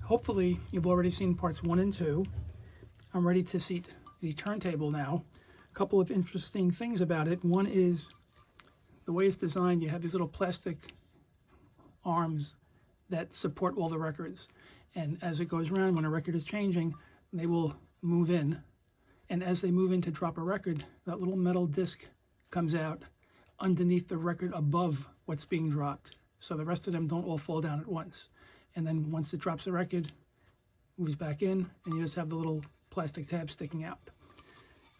hopefully you've already seen parts 1 and 2. I'm ready to seat the turntable now. A couple of interesting things about it. One is the way it's designed. You have these little plastic arms that support all the records. And as it goes around, when a record is changing, they will move in. And as they move in to drop a record, that little metal disc comes out underneath the record above what's being dropped. So the rest of them don't all fall down at once. And then once it drops the record, moves back in, and you just have the little plastic tab sticking out.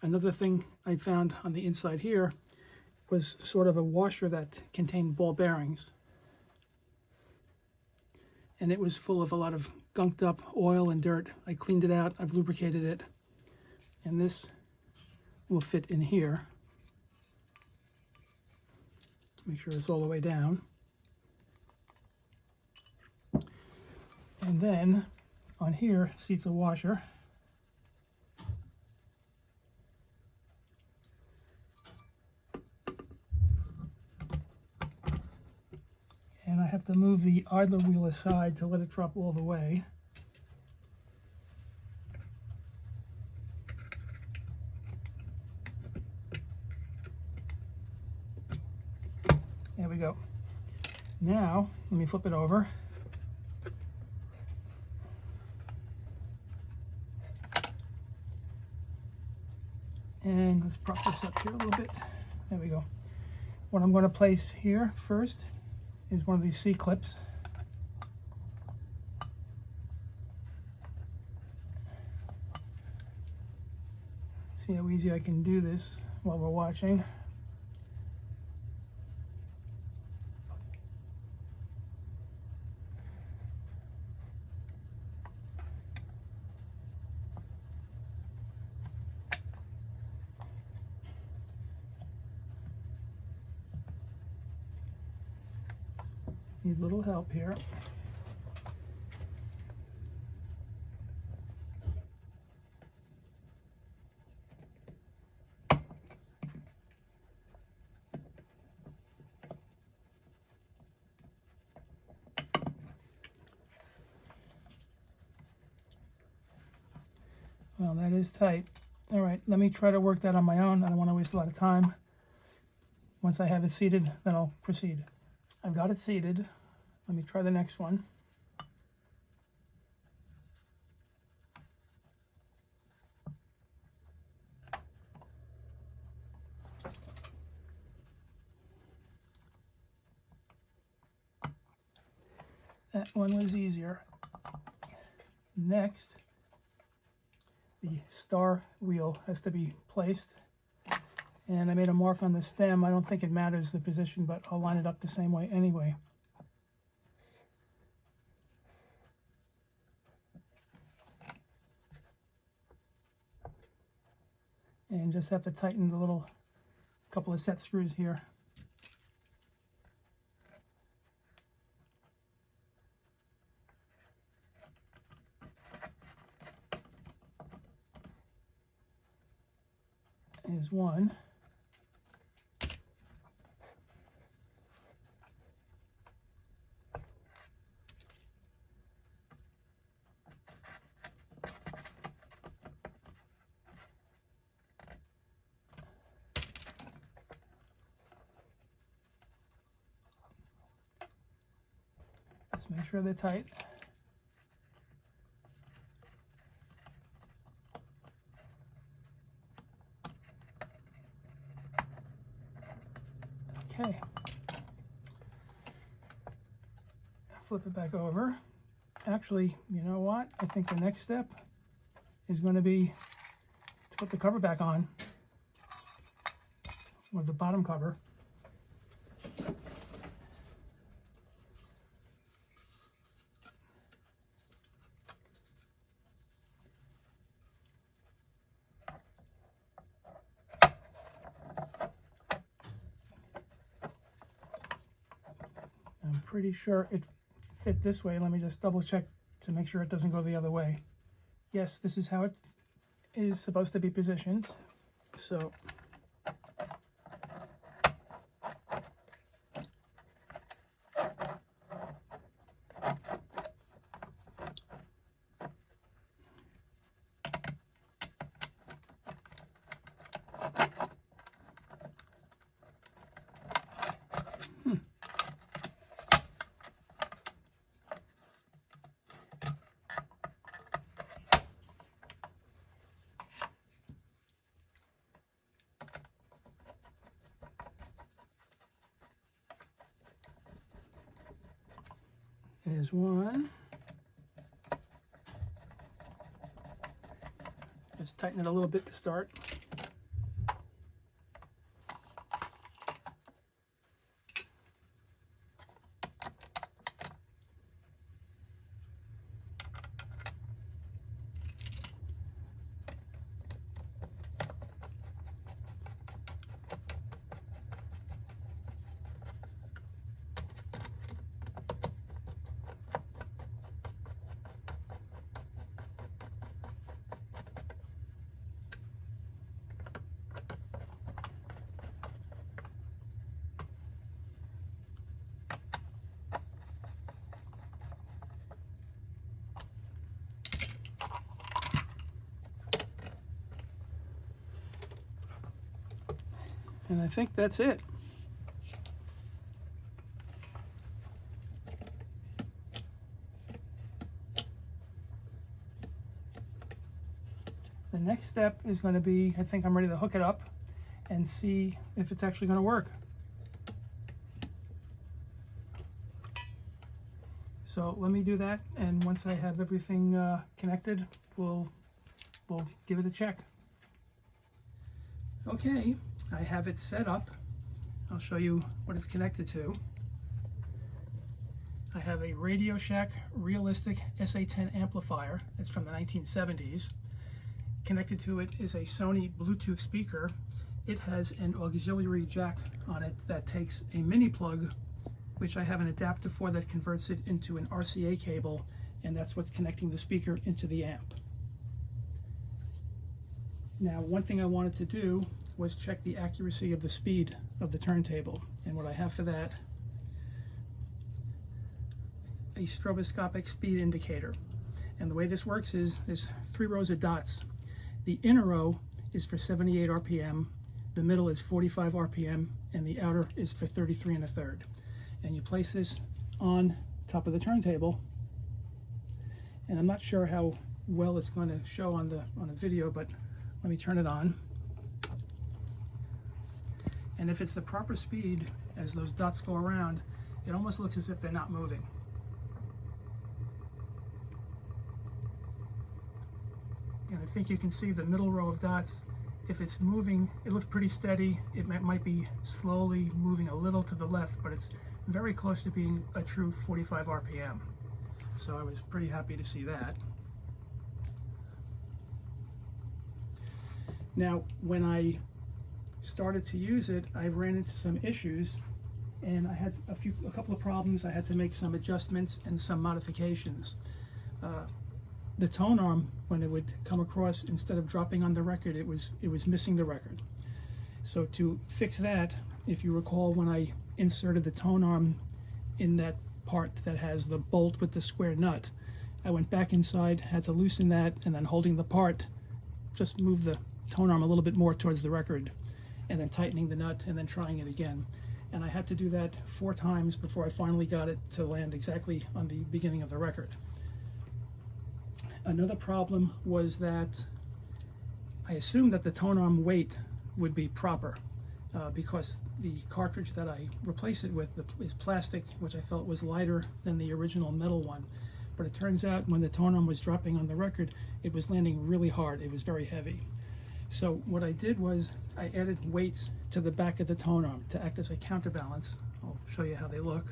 Another thing I found on the inside here was sort of a washer that contained ball bearings. And it was full of a lot of gunked up oil and dirt. I cleaned it out, I've lubricated it, and this will fit in here. Make sure it's all the way down. And then on here seats a washer. And I have to move the idler wheel aside to let it drop all the way. There we go. Now, let me flip it over. And let's prop this up here a little bit. There we go. What I'm going to place here first is one of these C-clips. See how easy I can do this while we're watching. Needs a little help here. Well, that is tight. All right, let me try to work that on my own. I don't want to waste a lot of time. Once I have it seated, then I'll proceed. I've got it seated. Let me try the next one. That one was easier. Next, the star wheel has to be placed. And I made a mark on the stem. I don't think it matters the position, but I'll line it up the same way anyway. And just have to tighten the little couple of set screws here. Is one. Just make sure they're tight. Okay. Flip it back over. Actually, you know what? I think the next step is going to be to put the cover back on, or the bottom cover. I'm pretty sure it fit this way. Let me just double check to make sure it doesn't go the other way. Yes, this is how it is supposed to be positioned. So There's one. Just tighten it a little bit to start. And I think that's it. The next step is going to be, I think I'm ready to hook it up and see if it's actually going to work. So let me do that, and once I have everything connected, we'll give it a check. Okay, I have it set up. I'll show you what it's connected to. I have a Radio Shack Realistic SA10 amplifier. It's from the 1970s. Connected to it is a Sony Bluetooth speaker. It has an auxiliary jack on it that takes a mini plug, which I have an adapter for that converts it into an RCA cable, and that's what's connecting the speaker into the amp. Now, one thing I wanted to do was check the accuracy of the speed of the turntable, and what I have for that, a stroboscopic speed indicator. And the way this works is there's 3 rows of dots. The inner row is for 78 RPM, the middle is 45 RPM, and the outer is for 33 1/3. And you place this on top of the turntable, and I'm not sure how well it's going to show on the video, but let me turn it on. And if it's the proper speed as those dots go around, it almost looks as if they're not moving. And I think you can see the middle row of dots. If it's moving, it looks pretty steady. It might be slowly moving a little to the left, but it's very close to being a true 45 RPM. So I was pretty happy to see that. Now, when I started to use it, I ran into some issues, and I had a couple of problems. I had to make some adjustments and some modifications. The tone arm, when it would come across, instead of dropping on the record, it was missing the record. So to fix that, if you recall, when I inserted the tone arm in that part that has the bolt with the square nut, I went back inside, had to loosen that, and then holding the part, just move the tone arm a little bit more towards the record, and then tightening the nut, and then trying it again. And I had to do that 4 times before I finally got it to land exactly on the beginning of the record. Another problem was that I assumed that the tone arm weight would be proper because the cartridge that I replaced it with is plastic, which I felt was lighter than the original metal one. But it turns out when the tone arm was dropping on the record, it was landing really hard. It was very heavy. So what I did was I added weights to the back of the tone arm to act as a counterbalance. I'll show you how they look.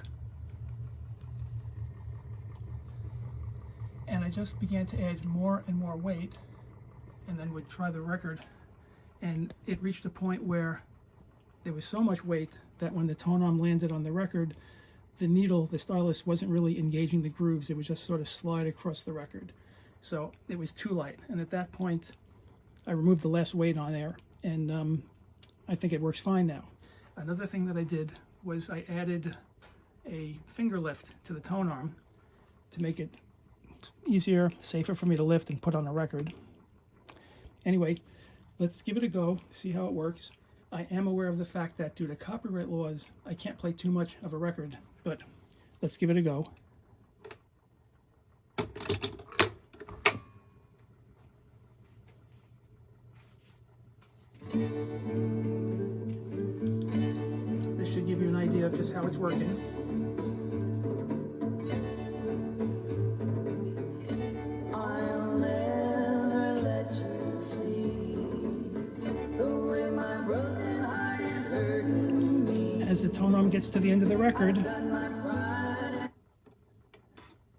And I just began to add more and more weight, and then would try the record, and it reached a point where there was so much weight that when the tone arm landed on the record, the needle, the stylus, wasn't really engaging the grooves. It would just sort of slide across the record. So it was too light, and at that point I removed the last weight on there, and I think it works fine now. Another thing that I did was I added a finger lift to the tone arm to make it easier, safer for me to lift and put on a record. Anyway, let's give it a go, see how it works. I am aware of the fact that due to copyright laws, I can't play too much of a record, but let's give it a go. This should give you an idea of just how it's working. the tone arm gets to the end of the record,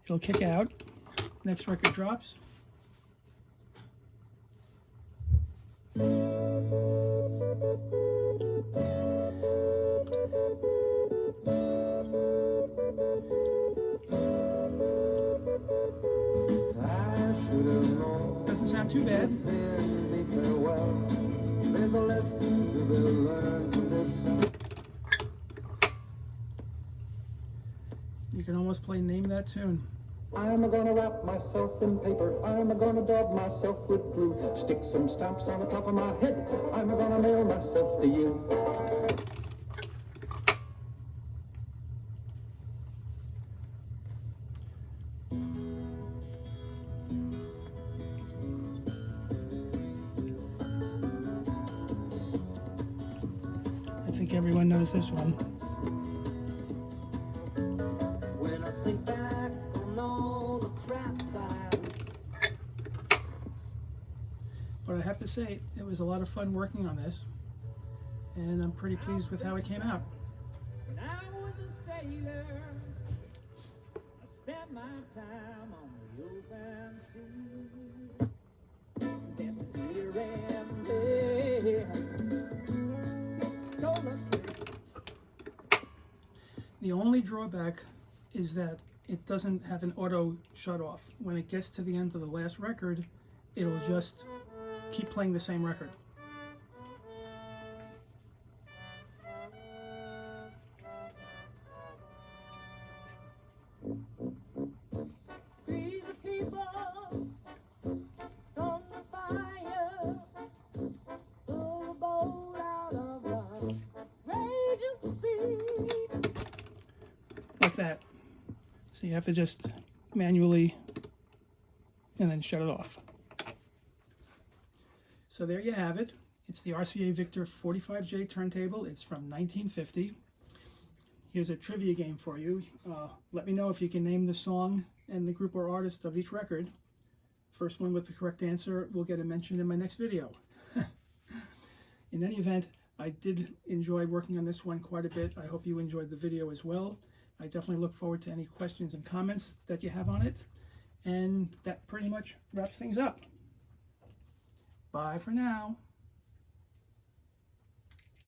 it'll kick out. Next record drops. Doesn't sound too bad. There's a lesson to be learned from this. You can almost play Name That Tune. I'm gonna wrap myself in paper. I'm gonna daub myself with glue. Stick some stamps on the top of my head. I'm gonna mail myself to you. I think everyone knows this one. When I think back on all the crap But I have to say, it was a lot of fun working on this, and I'm pretty pleased with how it came out. When I was a sailor, I spent my time on the open sea. Yes, here and there, stolen. The only drawback is that it doesn't have an auto shut off. When it gets to the end of the last record, it'll just keep playing the same record. Free the people from the fire, pull the boat out of the raging sea. Like that. So you have to just manually and then shut it off. So there you have it. It's the RCA Victor 45J turntable. It's from 1950. Here's a trivia game for you. Let me know if you can name the song and the group or artist of each record. First one with the correct answer will get a mention in my next video. In any event, I did enjoy working on this one quite a bit. I hope you enjoyed the video as well. I definitely look forward to any questions and comments that you have on it. And that pretty much wraps things up. Bye for now.